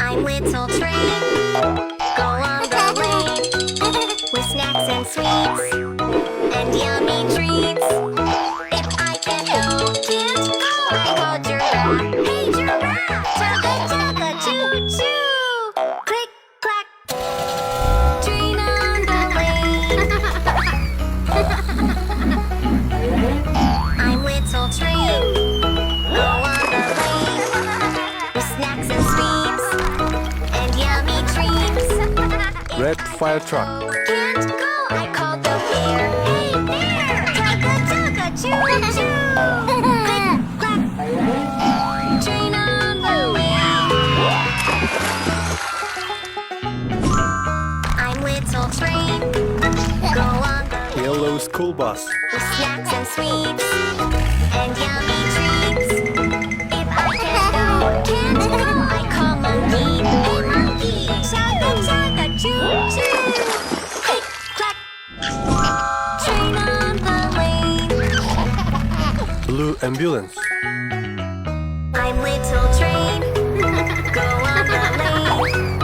I'm little train, go on the lane with snacks and sweets and yummy treats. If I can't go, can't go, I call giraffe. Hey giraffe, chugga chugga choo choo. Click clack, train on the lane. I'm little train, go on the lane with snacks and sweets and yummy treats. Red fire truck. Can't go, I called the bear. Hey bear, chugga chugga choo choo. Click clack, train on the lane. I'm little train, go on the lane Yellow school bus. with snacks and sweets and yummy treats. If I can't go, I call monkey. Hey monkey, chugga chugga choo choo. Click clack, train on the lane. Blue ambulance. I'm little train, go on the lane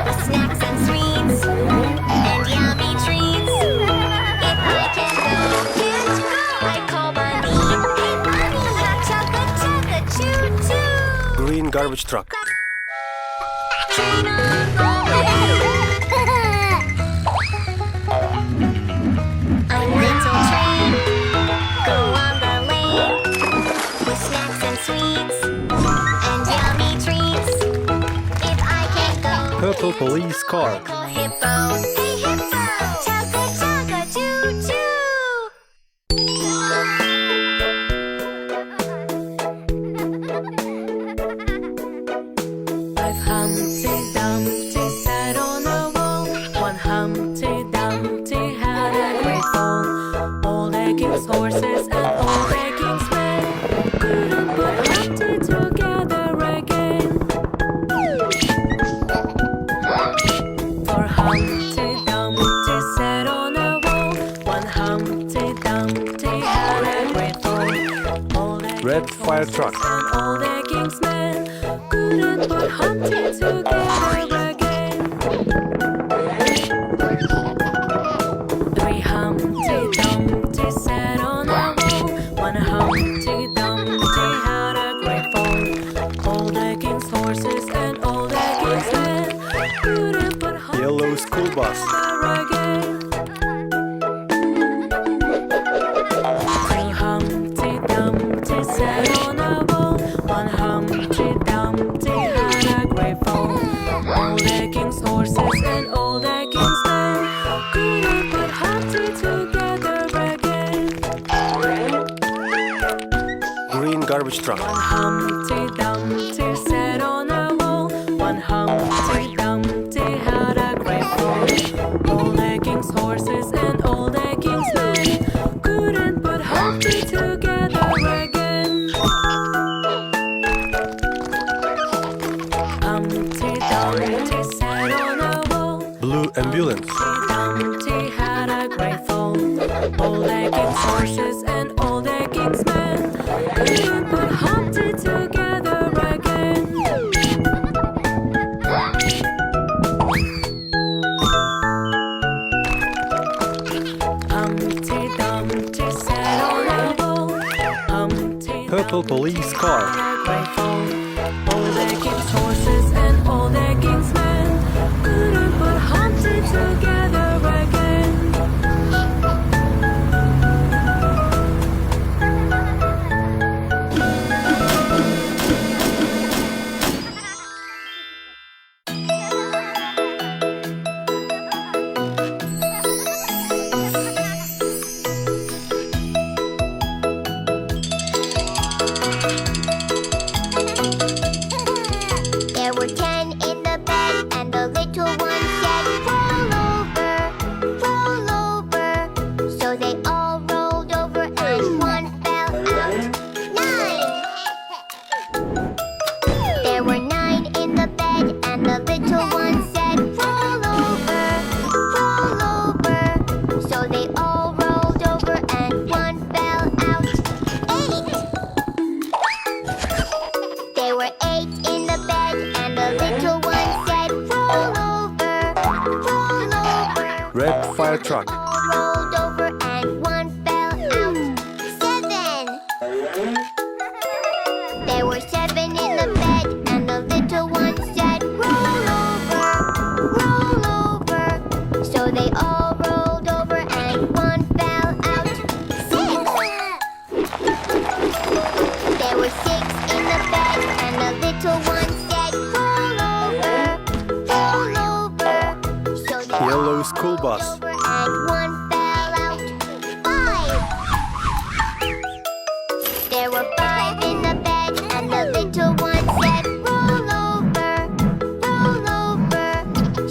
with snacks and sweets and yummy treats. If I can't go, I call bunny. Hey bunny, chugga chugga choo choo. Green garbage truck. Train on the lane. I'm little train, go on the lane with snacks and sweets and yummy treats. If I can't go, Purple police car. call hippo. Hey hippo, chugga chugga choo choo. Five Humpty Dumpty sat on a wall. One Humpty Dumpty had a great fall. All the king's horses and all the king's men couldn't put Humpty together again. For Humpty Dumpty sat on a wall. One Humpty Dumpty had a great fall. All the Red king's fire horses truck. and all the king's men couldn't put Humpty together again. Three Humpty Dumpty sat on a wall. One Humpty Dumpty had a great fall. All the king's horses and all the king's men couldn't put Humpty Yellow school bus. together again. Two Humpty Dumpty sat on a wall. One Humpty Dumpty had a great fall. All the king's horses and all the king's men couldn't put Humpty together again. Green garbage truck. One Humpty Dumpty sat on a wall. One Humpty Dumpty had a great fall. All the king's horses and all the king's men couldn't put Humpty together again. Humpty Dumpty sat on a wall. Blue ambulance. Humpty Dumpty had a great fall. All the king's horses and all the king's men couldn't put Humpty together again. Humpty Dumpty sat on a wall. Purple police car. Grateful. All the king's horses and all the king's men couldn't put Humpty together again. There were 10 in the bed, and the little one said, roll over, roll over. So they all rolled over, and one fell out. 9! There were 9 in the bed, and the little one said, roll over, roll over. So they all rolled over, and one fell out. 8! There were 8 in the bed, and the little one said, roll over, roll over. Red fire truck. All rolled over, and one fell out. 7! There were 7 in the bed, and the little one said, roll over, roll over. So they all rolled over, and one fell out. 6! There were 6 in the bed, and the little one said, roll over, roll over. So they Yellow all school rolled bus. over, and one fell out. 5! There were 5 in the bed, and the little one said, roll over, roll over.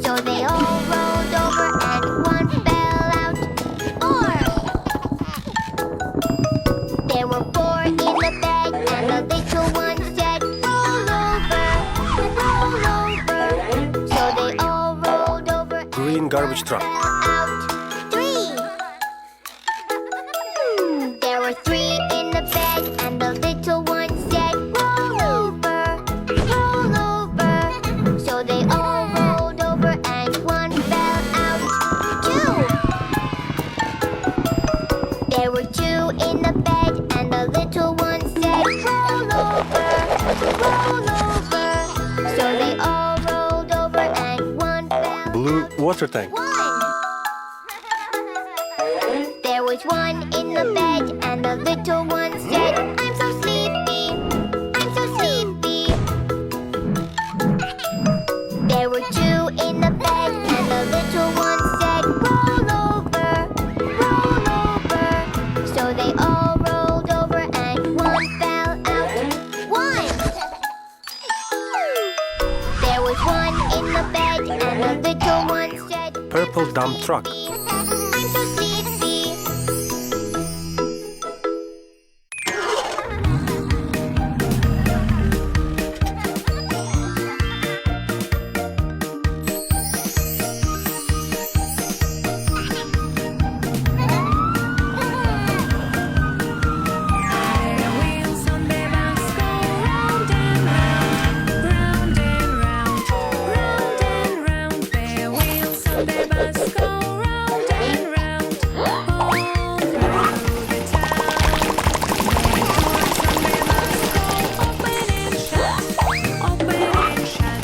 So they all rolled over, and one fell out. 4! There were 4 in the bed, and the little one said, roll over, roll over. So they all rolled over, Green garbage truck. fell out. 3! There were 3 in the bed, and the little one said, roll over, roll over. So they all rolled over, and one fell out. 2! There were 2 in the bed, and the little one said, roll over, roll over. So they all rolled over, and one fell Blue out. water tank. 1! There was 1 in the bed, and the little one said, I'm so sleepy, I'm so sleepy. There were 2 in the bed, and the little one said, roll over, roll over. So they all rolled over, and one fell out. 1! There was 1 in the bed, and the little one said, Purple dump truck. I'm so sleepy. Their wheels on the bus go round and round, round and round, round and round. Their wheels on the bus go round and round, all through the town. Their doors on the bus go open and shut, open and shut, open and shut.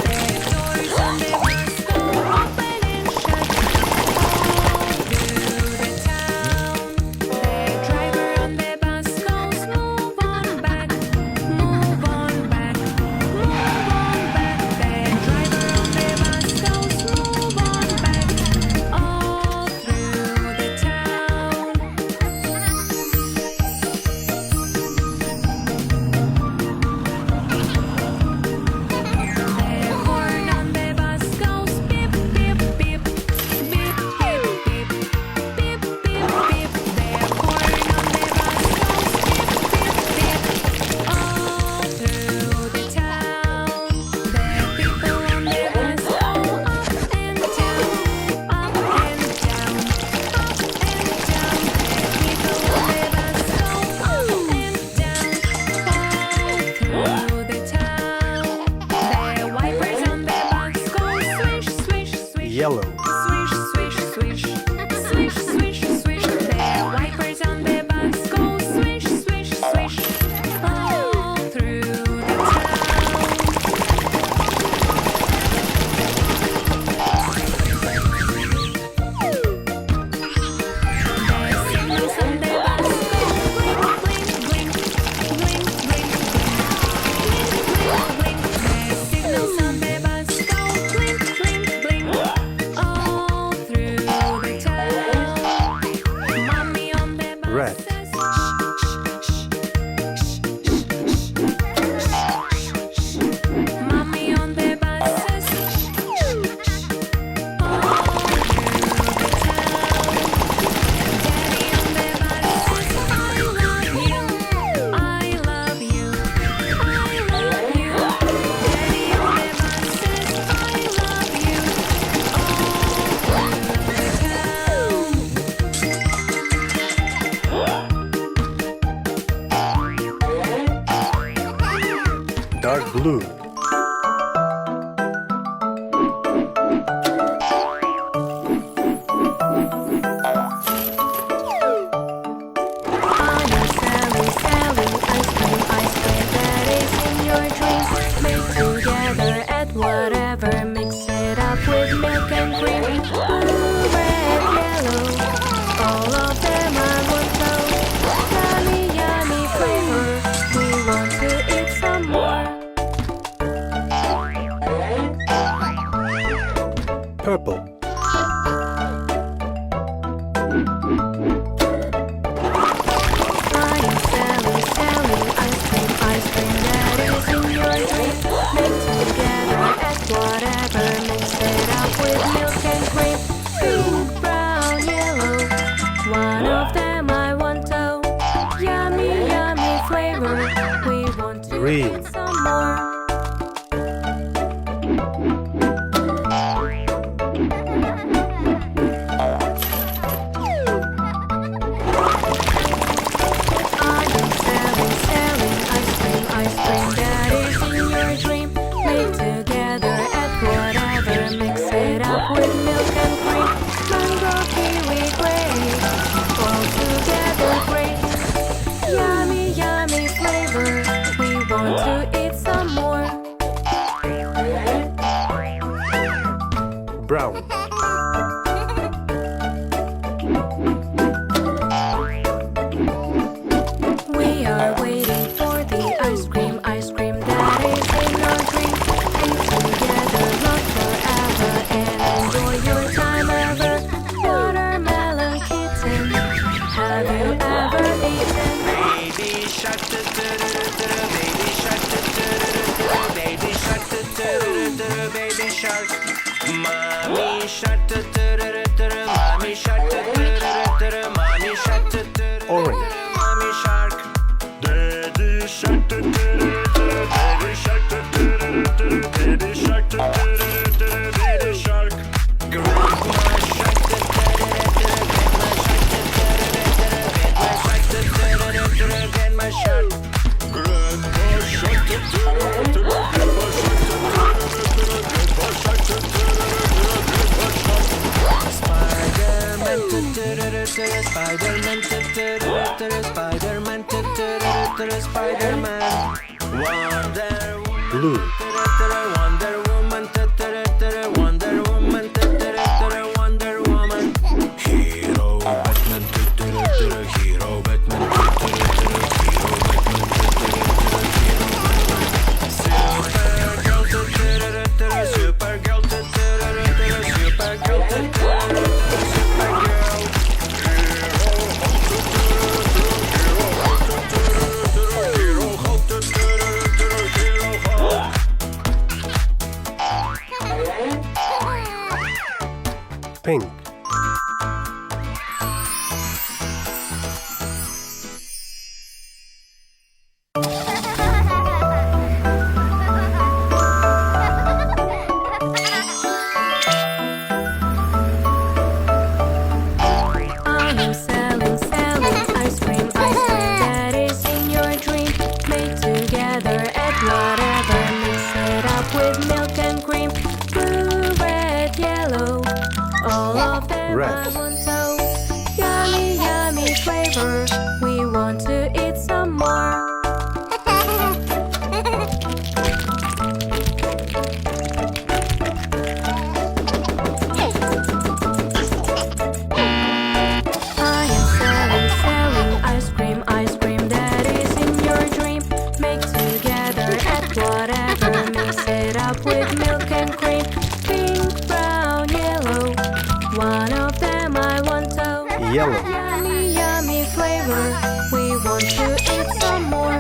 Their doors on the bus go open and shut all through the town. The driver on the bus goes, move on back, move on back, move on back. The driver on the bus goes, move on back, all through the town. The horn on the bus goes, beep, beep, beep, beep, beep, beep, beep, beep, beep. The horn on the bus goes, beep, beep, beep, all through the town. The people on the bus go up and down, up and down, up and down. The people on the bus go up and down, all through the town. The wipers on the bus go swish, swish, swish. Yellow. Swish, swish, swish. Swish, swish, swish. The wipers on the bus go swish, Dark blue. Selling ice cream that is in your dreams. Made together, add whatever, mix it up with milk and cream. Blue, red, yellow, all of them I want so. Yummy, yummy flavor, we want to eat some more. Purple. Selling ice cream that is in your dream. Made together, add whatever, mix it up with milk and cream. Pink, brown, yellow, one of them I want to. Yummy, yummy flavor, we want to Green. eat some more. Selling ice cream that is in your dream. Made together, add whatever, mix it up with milk and cream. Mango, kiwi, grape, all together great. Yummy, yummy flavor, we want to eat some more. Brown. We are waiting for the ice cream that is in our dream. Eat together, love forever, and enjoy your time ever. Watermelon kitten, have you ever eaten? Baby shark, baby shark, baby shark, baby shark. Mommy shark, mommy shark, mommy shark, Orange. mommy shark. Daddy shark, daddy shark, daddy shark, daddy shark. Grandma shark, grandma shark. Spider-Man, Spider-Man, Spider-Man. Blue. Wonder Woman, Wonder Woman, Wonder Woman. Hero Batman, Hero Batman, Supergirl, Pink. I am selling ice cream that is in your dream. Made together, add whatever, mix it up with milk and cream. Blue, red, yellow, all of them Red. I want so. Yummy, yummy flavor, we want to eat some more. I am selling ice cream that is in your dream. Make together, add whatever, mix it up with milk and cream. Pink, brown, yellow, one of them I want so. Yellow. Yummy, yummy flavor, we want to eat some more.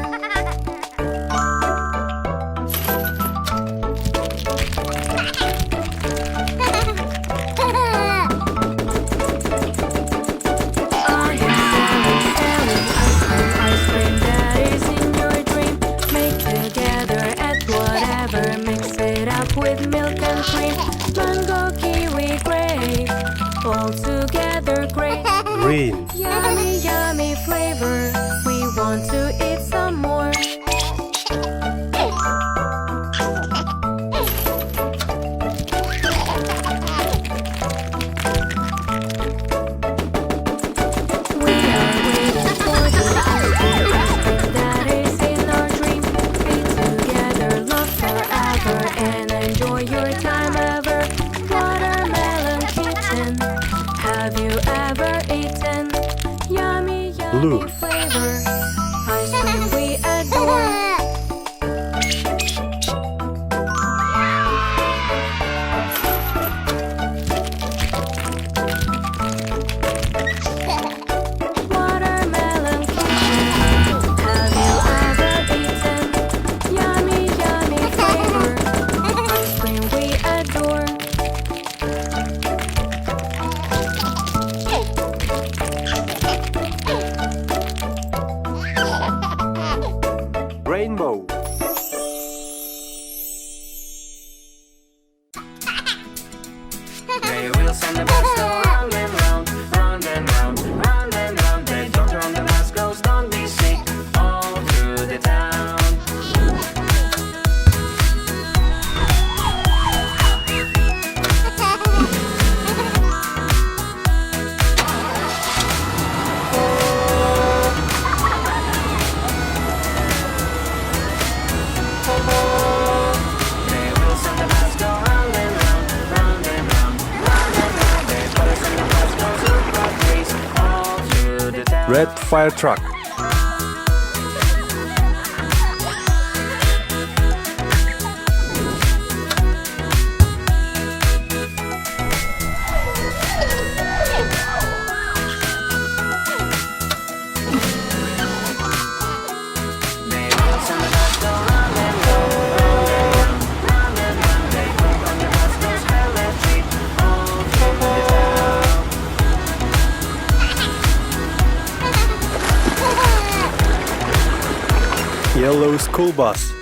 I am selling ice cream that is in your dream. Make together, add whatever, mix it up with milk and cream. Mango, kiwi, grape, all together great. Green. Yummy, yummy flavor, we want to eat some more. flavor. Ice cream we adore. Watermelon cake. Have you ever eaten? Yummy, yummy flavor. Ice cream we adore. Rainbow. They wheels on the bus go round and round, round and round, round and round. The doctor on the bus goes, don't be sick, all through the town. The wheels on the bus go round and round, round and round, round and round. The colors on the bus go super trees, all through the town. Red fire truck. The wheels on the bus go round and round, round and round, round and round. The clock on the bus goes electric, all through the town. Yellow school bus.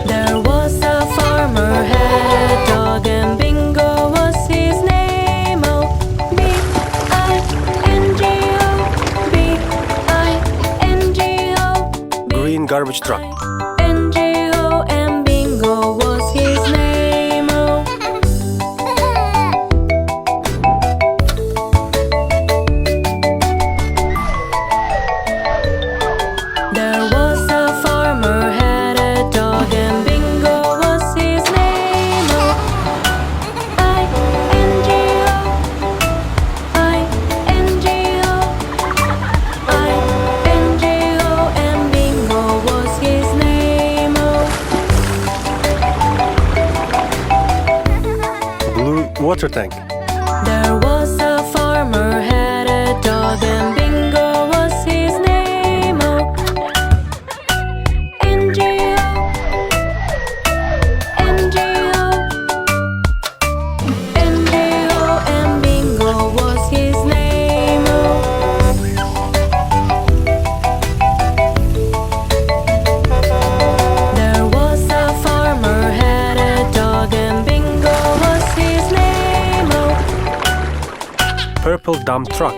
There was a farmer, had a dog, and Bingo was his name. Oh, B-I-N-G-O, B-I-N-G-O, Green garbage truck. B-I-N-G-O, and Bingo was his name. Oh, there was a farmer, had a dog, and Bingo was his name. Oh, I-N-G-O, I-N-G-O, I-N-G-O, and Bingo was his name. Oh, Blue water tank. there was a farmer, had a dog, and Bingo was his name. Oh, N-G-O, N-G-O, N-G-O, and Bingo was his name. Oh, there was a farmer, had a dog, and Bingo was his name. Oh, Purple dump truck.